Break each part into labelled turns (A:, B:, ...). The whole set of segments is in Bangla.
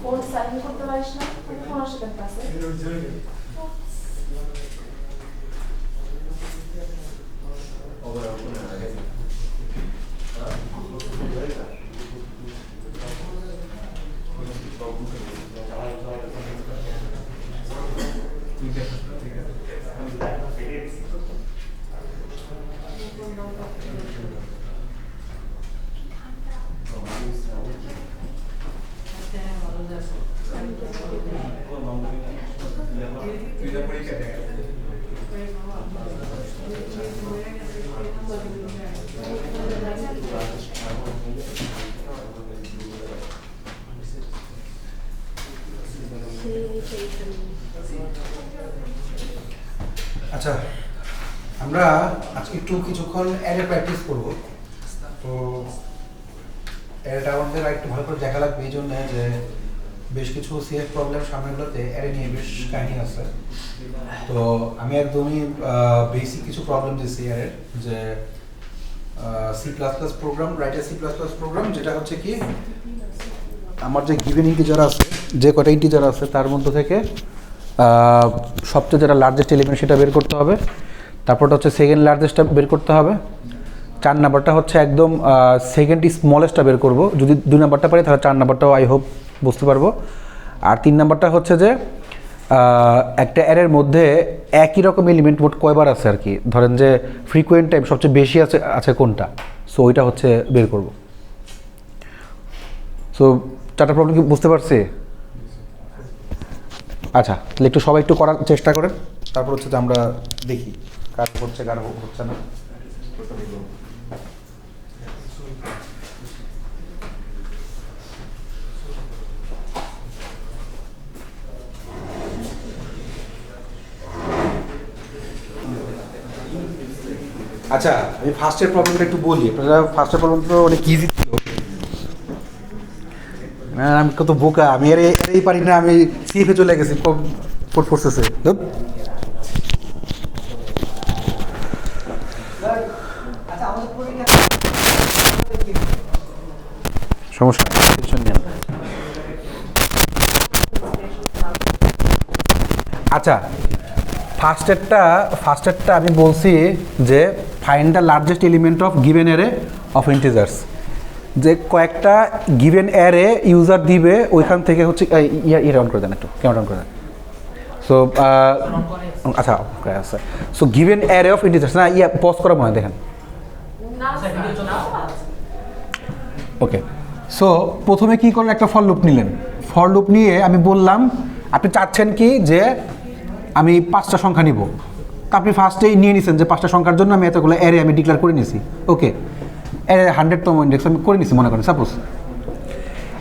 A: ফোন সাইন করতে পারিস না, ফোন আসে তোর কাছে।
B: আচ্ছা, আমরা আজকে একটু কিছুক্ষণ অ্যারে প্র্যাকটিস করব। তো অ্যারেটা আমাদের একটু ভালো করে দেখা লাগবে এই জন্য যে বেশ কিছু সিএফ প্রবলেম সামনেগুলোতে অ্যারে নিয়ে বেশ কাহিনী আছে। তো আমি একদমই বেসিক কিছু প্রবলেম দিচ্ছি অ্যারের, যে C plus plus program, writer C plus plus program, যেটা হচ্ছে কি আমার যে গিভেন ইন্টিজার আছে, যে কটা ইন্টিজার আছে তার মধ্যে থেকে সবচেয়ে যেটা লার্জেস্ট এলিমেন্ট সেটা বের করতে হবে, তারপরটা হচ্ছে সেকেন্ড লার্জেস্টটা বের করতে হবে, 4 নাম্বারটা হচ্ছে একদম সেকেন্ড স্মলেস্টটা বের করব। যদি 2 নাম্বারটা পারি তাহলে 4 নাম্বারটাও আই হোপ বুঝতে পারবো। আর 3 নাম্বারটা হচ্ছে যে একটা অ্যারের মধ্যে একই রকম এলিমেন্ট মোট কয়বার আছে আর কি, ধরেন যে ফ্রিকোয়েন্ট টাইম সবচেয়ে বেশি আছে কোনটা, সো ওইটা হচ্ছে বের করব। সো চারটা প্রবলেম কি বুঝতে পারছি? আচ্ছা, তাহলে একটু সবাই একটু করার চেষ্টা করেন, তারপর হচ্ছে যে আমরা দেখি কার হচ্ছে কার হচ্ছে না। আচ্ছা, আমি ফার্স্টের প্রবলেমটা একটু বলি। আপনারা ফার্স্টের প্রবলেম তো অনেক ইজি ছিল। আমি কত বোকা, আমি এরই পারি না, আমি সিএফে চলে গেছি কোড ফোর্সেসে। সমস্যা আচ্ছা, ফার্স্টেরটা আমি বলছি যে find the largest element of given array of integers, যে কয়েকটা গিভেন অ্যারে ইউজার দিবে, ওইখান থেকে হচ্ছে ইয়ে অন করে দেন, একটু ক্যামেরা অন করে দেন। সো আচ্ছা আচ্ছা, so given array of integers, না পজ করা মনে হয়, দেখেন। ওকে, সো প্রথমে কী করলেন, একটা ফর লুপ নিলেন। ফর লুপ নিয়ে আমি বললাম আপনি চাচ্ছেন কি যে আমি 5টা সংখ্যা নিব, তা আপনি ফার্স্টেই নিয়ে নিছেন যে 5টা সংখ্যার জন্য আমি এতগুলো অ্যারে আমি ডিক্লেয়ার করে নিছি। ওকে, অ্যারে 100তম ইন্ডেক্স আমি করে নিছি মনে করেন সাপোজ।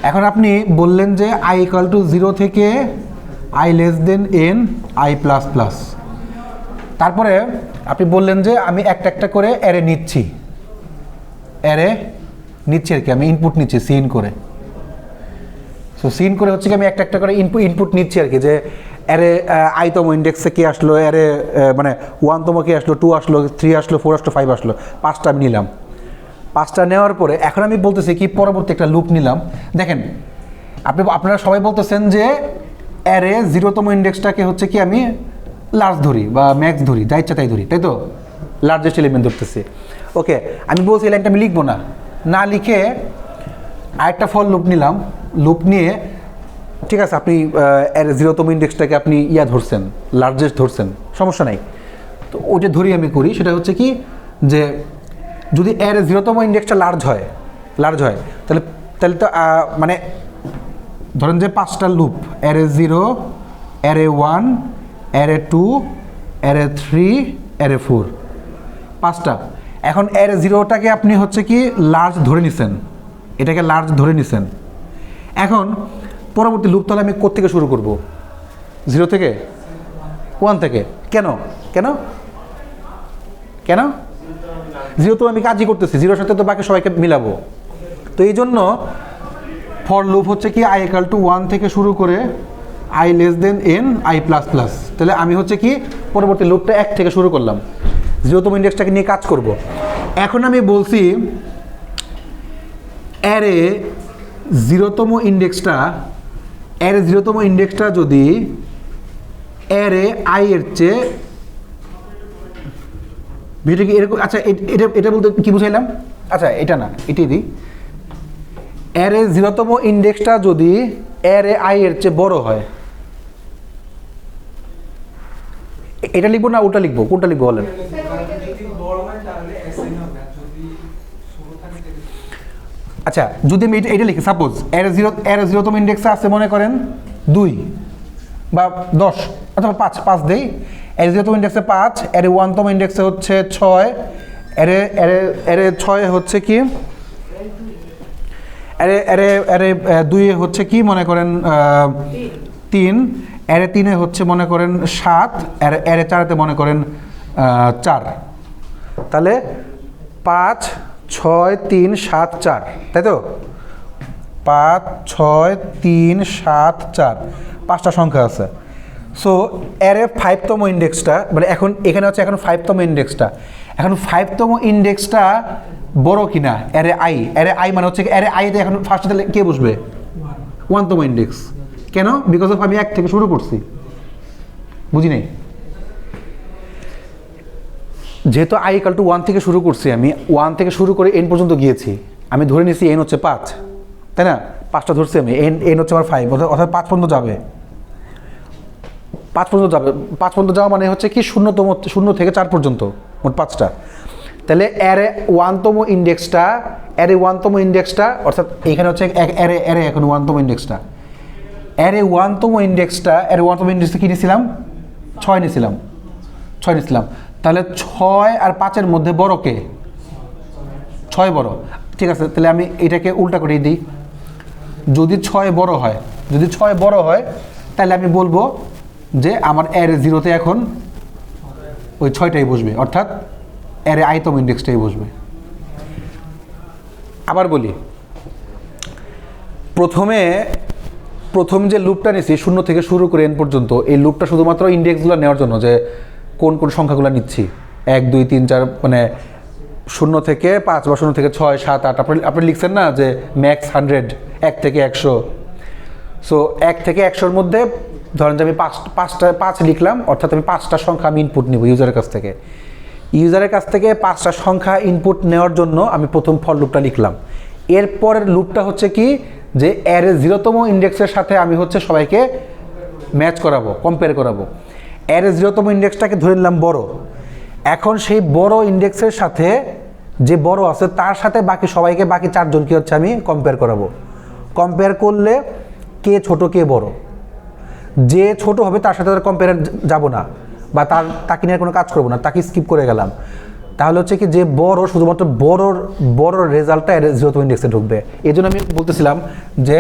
B: এখন আপনি বললেন যে i = 0 থেকে i n i++। তারপরে আপনি বললেন যে আমি একটা একটা করে অ্যারে নিচ্ছি আর কি, আমি ইনপুট নিচ্ছি সিন করে। সো সিন করে হচ্ছে কি আমি একটা একটা করে ইনপুট নিচ্ছি আর কি, যে অ্যারে i তম ইন্ডেক্সে কে আসলো, অ্যারে মানে 1তম কে আসলো, 2 আসলো, 3 আসলো, 4 আসলো, 5 আসলো, 5টা আমি নিলাম। 5টা নেওয়ার পরে এখন আমি বলতেছি কি পরবর্তী একটা লুপ নিলাম। দেখেন আপনারা সবাই বলতেছেন যে অ্যারে 0তম ইন্ডেক্সটাকে হচ্ছে কি আমি লার্জ ধরি বা ম্যাক্স ধরি, যা ইচ্ছা তাই ধরি, তাই তো, লার্জেস্ট এলিমেন্ট ধরতেছি। ওকে, আমি বলছি এই লাইনটা আমি লিখবো না লিখে আরেকটা ফর লুপ নিলাম। লুপ নিয়ে ঠিক আছে, আপনি 0তম ইন্ডেক্সটাকে আপনি ধরছেন, লার্জেস্ট ধরছেন, সমস্যা নাই। তো ওটা ধরি আমি করি, সেটা হচ্ছে কি যে যদি 0তম ইন্ডেক্সটা লার্জ হয় তাহলে তো মানে ধরেন যে 5টা loop, array 0, array 1, array 2, array 3, array 4, 5টা। এখন অ্যারে 0টাকে আপনি হচ্ছে কি লার্জ ধরে নিছেন, এটাকে লার্জ ধরে নিছেন। এখন পরবর্তী লুপ তাহলে আমি কোত্থেকে শুরু করব? 0 থেকে, 1 থেকে। কেন 0 তো আমি কাজই করতেছি, 0-র সাথে তো বাকি সবাইকে মিলাবো। তো এই জন্য ফর লুপ হচ্ছে কি i = 1 থেকে শুরু করে i n i++। তাহলে আমি হচ্ছে কি পরবর্তী লুপটা 1 থেকে শুরু করলাম, 0তম ইন্ডেক্সটাকে নিয়ে কাজ করব। এখন আমি বলছি অ্যারে 0তম ইন্ডেক্সটা যদি অ্যারে i এর চেয়ে ভিডিও কি এরকম, আচ্ছা এটা বলতে কি বুঝাইলাম? আচ্ছা এটা না, এটাই দিই। অ্যারে 0তম ইন্ডেক্সটা যদি অ্যারে i এর চেয়ে বড় হয়, এটা লিখবো না ওটা লিখবো, কোনটা লিখবো বলেন? আচ্ছা, যদি আমি এটা লিখি, সাপোজ অ্যারে 0তম ইন্ডেক্সে আছে মনে করেন 2 বা 10 অথবা 5 দেই। অ্যারে 0তম ইন্ডেক্সে 5, অ্যারে 1তম ইন্ডেক্সে হচ্ছে 6, অ্যারে 6 হচ্ছে কি, অ্যারে 2 হচ্ছে কি মনে করেন 3, অ্যারে 3 হচ্ছে মনে করেন 7, অ্যারে 4 মনে করেন 4। তাহলে 5, 6, 3, 7, 4, তাই তো? 5, 6, 3, 7, 4, 5টা সংখ্যা আছে। সো অ্যারে 5তম ইন্ডেক্সটা মানে এখন এখানে হচ্ছে এখন 5তম ইন্ডেক্সটা, এখন 5তম ইন্ডেক্সটা বড় কিনা অ্যারে i মানে হচ্ছে অ্যারে i-তে এখন ফার্স্টে তাহলে কে বসবে? 1তম ইন্ডেক্স। কেন? বিকজ অফ আমি 1 থেকে শুরু করছি, বুঝি নাই? যেহেতু i = 1 থেকে শুরু করছি, আমি 1 থেকে শুরু করে n পর্যন্ত গিয়েছি, আমি ধরে নিছি n হচ্ছে 5, তাই না? 5টা ধরছি আমি, n হচ্ছে আমার 5, অর্থাৎ 5 পর্যন্ত যাবে।
C: 5 পর্যন্ত যাবে, 5 পর্যন্ত যাওয়া মানে হচ্ছে কি 0 থেকে 4 পর্যন্ত, মোট 5টা। তাহলে অ্যারে 1তম ইন্ডেক্সটা অর্থাৎ এখানে হচ্ছে অ্যারে এখন 1তম ইন্ডেক্সটা, অ্যারে 1তম ইন্ডেক্সটা কি নিয়েছিলাম? 6 নিয়েছিলাম। তাহলে 6 আর 5-এর মধ্যে বড় কে? 6 বড়। ঠিক আছে, তাহলে আমি এটাকে উল্টা করে দিই। যদি 6 বড় হয় তাহলে আমি বলবো যে আমার অ্যারে 0-তে এখন ওই 6টাই বসবে, অর্থাৎ অ্যারে i-তম ইন্ডেক্সটাই বসবে। আবার বলি, প্রথম যে লুপটা নিয়েছি 0 থেকে শুরু করে n পর্যন্ত, এই লুপটা শুধুমাত্র ইন্ডেক্সগুলো নেওয়ার জন্য, যে কোন সংখ্যাগুলো নিচ্ছি, 1 2 3 4, মানে 0 থেকে 5 বা 0 থেকে 6 7 8, আপনি লিখছেন না যে ম্যাক্স 100, 1 থেকে 100। সো 1 থেকে 100-র মধ্যে ধরেন যে আমি 5 লিখলাম, অর্থাৎ আমি 5টা সংখ্যা আমি ইনপুট নিব ইউজারের কাছ থেকে। 5টা সংখ্যা ইনপুট নেওয়ার জন্য আমি প্রথম ফর লুপটা লিখলাম। এরপরের লুপটা হচ্ছে কি, যে অ্যারে 0তম ইন্ডেক্সের সাথে আমি হচ্ছে সবাইকে ম্যাচ করাবো, কম্পেয়ার করাবো। অ্যারে 0তম ইন্ডেক্সটাকে ধরে নিলাম বড়। এখন সেই বড় ইন্ডেক্সের সাথে যে বড় আছে তার সাথে বাকি 4জনকে হচ্ছে আমি কম্পেয়ার করাবো। কম্পেয়ার করলে কে ছোট কে বড়, যে ছোট হবে তার সাথে কম্পেয়ার যাব না, বা তাকে নিয়ে কোনো কাজ করবো না, তাকে স্কিপ করে গেলাম। তাহলে হচ্ছে কি, যে বড় শুধুমাত্র বড় রেজাল্টটা 0তম ইন্ডেক্সে ঢুকবে। এই জন্য আমি বলতেছিলাম যে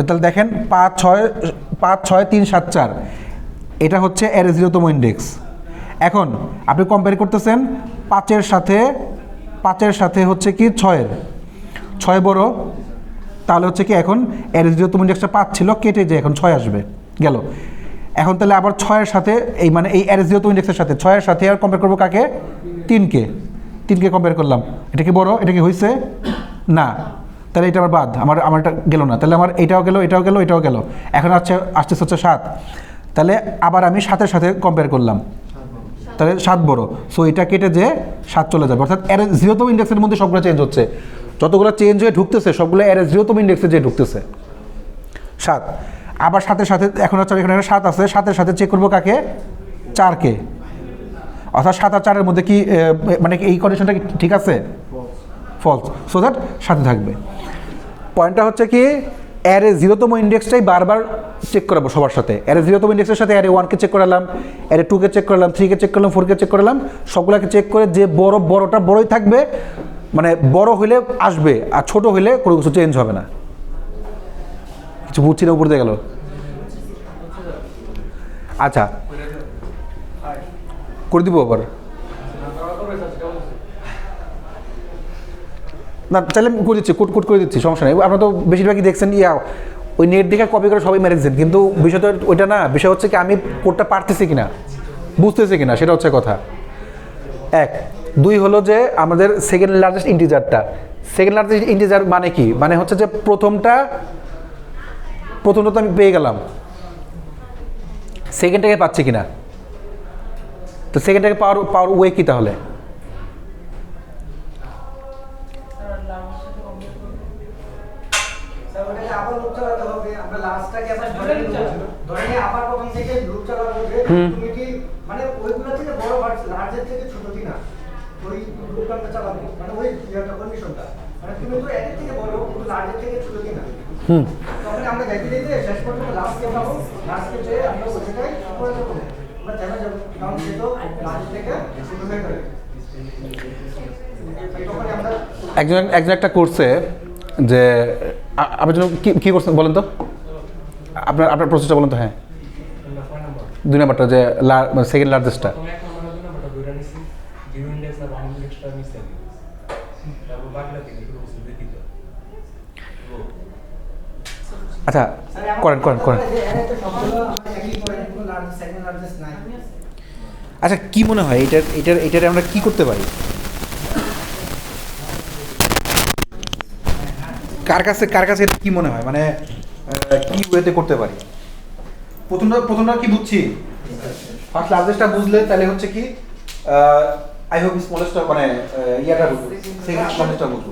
C: তাহলে দেখেন 5 6 3 7 4, এটা হচ্ছে 0তম ইন্ডেক্স। এখন আপনি কম্পেয়ার করতেছেন 5-এর সাথে হচ্ছে কি 6 বড়, তাহলে হচ্ছে কি এখন 0তম ইন্ডেক্সটা 5 ছিল, কেটে যে এখন 6 আসবে, গেল। এখন তাহলে আবার 6-এর সাথে এই 0তম ইন্ডেক্সের সাথে 6-এর সাথে আর কম্পেয়ার করবো কাকে? 3কে কম্পেয়ার করলাম। এটা কি বড়? এটা কি হয়েছে না? তাহলে এটা আমার বাদ, আমার এটা গেল না। তাহলে আমার এটাও গেল। এখন আসতেছে হচ্ছে 7। তাহলে আবার আমি 7-এর সাথে কম্পেয়ার করলাম, তাহলে 7 বড়। সো এটা কেটে যে 7 চলে যাবে, অর্থাৎ 0তম ইন্ডেক্সের মধ্যে সবগুলো চেঞ্জ হচ্ছে। যতগুলো চেঞ্জ হয়ে ঢুকতেছে সবগুলো 0তম ইন্ডেক্সে যে ঢুকতেছে 7। আবার 7-এর সাথে এখন হচ্ছে এখানে 7 আছে, 7-এর সাথে চেক করবো কাকে? 4কে। অর্থাৎ 7 আর 4-এর মধ্যে কি মানে এই কন্ডিশনটা কি ঠিক আছে? ফলস। সো দ্যাট সাথে থাকবে। পয়েন্টটা হচ্ছে কি, অ্যারে 0তম ইন্ডেক্সটাই বারবার চেক করাবো সবার সাথে। অ্যারে 0তম ইন্ডেক্সের সাথে অ্যারে 1কে চেক করালাম, অ্যারে 2কে চেক করালাম, 3কে চেক করলাম, 4কে চেক করালাম, সবগুলোকে চেক করে যে বড়টা বড়ই থাকবে, মানে বড় হইলে আসবে, আর ছোট হইলে কোনো কিছু চেঞ্জ হবে না। কিছু বুঝছি না, উপর দিয়ে গেল। আচ্ছা, করে দিব আবার না, চাইলে আমি করে দিচ্ছি, কোড করে দিচ্ছি, সমস্যা নেই। আপনারা তো বেশিরভাগই দেখছেন ওই নেট দেখে কপি করে সবাই মেরেছেন, কিন্তু বিষয়টা ওইটা না। বিষয় হচ্ছে কি, আমি কোডটা পারতেছি কিনা, বুঝতেছি কিনা, সেটা হচ্ছে কথা। 1 2 হলো যে আমাদের সেকেন্ড লার্জেস্ট ইন্টিজার মানে কি, মানে হচ্ছে যে প্রথমটা তো আমি পেয়ে গেলাম, সেকেন্ডটাকে পাচ্ছি কিনা। তো সেকেন্ডটাকে পাওয়ার ওয়ে কি তাহলে? একজন একটা করছে যে আপনার জন্য কি করছেন বলেন তো, আপনার প্রসেসটা বলেন তো। হ্যাঁ, 2 নাম্বারটা যে সেকেন্ড লার্জেস্টটা। আচ্ছা, করেন। আচ্ছা, কি মনে হয় এটার আমরা কি করতে পারি? কার কাছে কি মনে হয়, মানে কি ওয়েতে করতে পারি? প্রথমটা কি বুঝছি, ফার্স্ট লার্জেস্টটা বুঝলে তাহলে হচ্ছে কি, আই হোপ স্মলেস্টটা মানে ইয়াটা বুঝবো, সেকেন্ড লার্জেস্টটা বুঝবো।